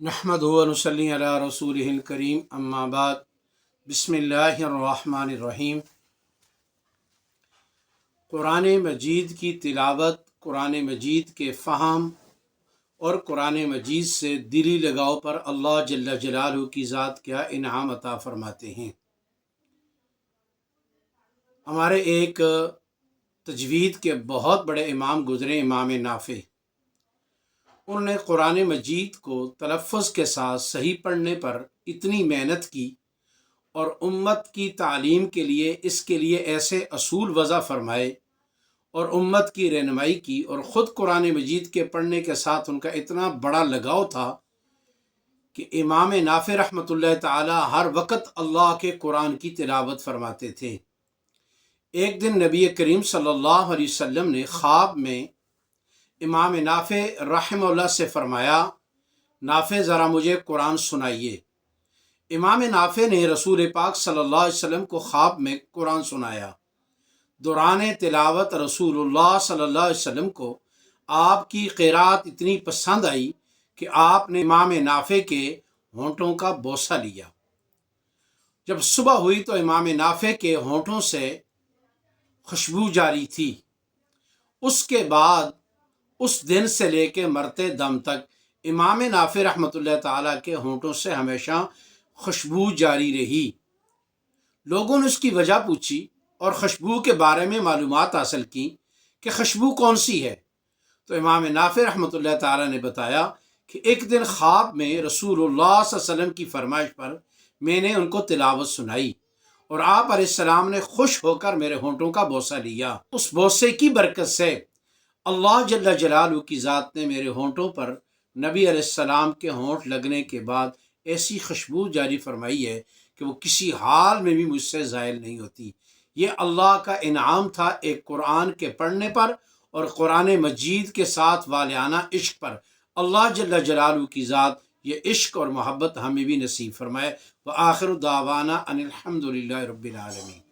نحمدہ و نصلی علی رسولہ الکریم اما بعد بسم اللہ الرحمن الرحیم۔ قرآن مجید کی تلاوت، قرآن مجید کے فہم اور قرآن مجید سے دلی لگاؤ پر اللہ جل جلالہ کی ذات کیا انعام عطا فرماتے ہیں۔ ہمارے ایک تجوید کے بہت بڑے امام گزرے، امام نافع۔ انہوں نے قرآن مجید کو تلفظ کے ساتھ صحیح پڑھنے پر اتنی محنت کی اور امت کی تعلیم کے لیے اس کے لیے ایسے اصول وضع فرمائے اور امت کی رہنمائی کی، اور خود قرآن مجید کے پڑھنے کے ساتھ ان کا اتنا بڑا لگاؤ تھا کہ امام نافع رحمۃ اللہ تعالی ہر وقت اللہ کے قرآن کی تلاوت فرماتے تھے۔ ایک دن نبی کریم صلی اللہ علیہ وسلم نے خواب میں امام نافع رحمہ اللہ سے فرمایا، نافع ذرا مجھے قرآن سنائیے۔ امام نافع نے رسول پاک صلی اللہ علیہ وسلم کو خواب میں قرآن سنایا۔ دوران تلاوت رسول اللہ صلی اللہ علیہ وسلم کو آپ کی قرات اتنی پسند آئی کہ آپ نے امام نافع کے ہونٹوں کا بوسہ لیا۔ جب صبح ہوئی تو امام نافع کے ہونٹوں سے خوشبو جاری تھی۔ اس کے بعد اس دن سے لے کے مرتے دم تک امام نافع رحمۃ اللہ تعالیٰ کے ہونٹوں سے ہمیشہ خوشبو جاری رہی۔ لوگوں نے اس کی وجہ پوچھی اور خوشبو کے بارے میں معلومات حاصل کی کہ خوشبو کون سی ہے، تو امام نافع رحمۃ اللہ تعالیٰ نے بتایا کہ ایک دن خواب میں رسول اللہ صلی اللہ علیہ وسلم کی فرمائش پر میں نے ان کو تلاوت سنائی اور آپ علیہ السلام نے خوش ہو کر میرے ہونٹوں کا بوسہ لیا۔ اس بوسے کی برکت سے اللہ جل جلالہ کی ذات نے میرے ہونٹوں پر نبی علیہ السلام کے ہونٹ لگنے کے بعد ایسی خوشبو جاری فرمائی ہے کہ وہ کسی حال میں بھی مجھ سے زائل نہیں ہوتی۔ یہ اللہ کا انعام تھا ایک قرآن کے پڑھنے پر اور قرآن مجید کے ساتھ والہانہ عشق پر۔ اللہ جل جلالہ کی ذات یہ عشق اور محبت ہمیں بھی نصیب فرمائے۔ وآخر دعوانا ان الحمد للہ رب العالمین۔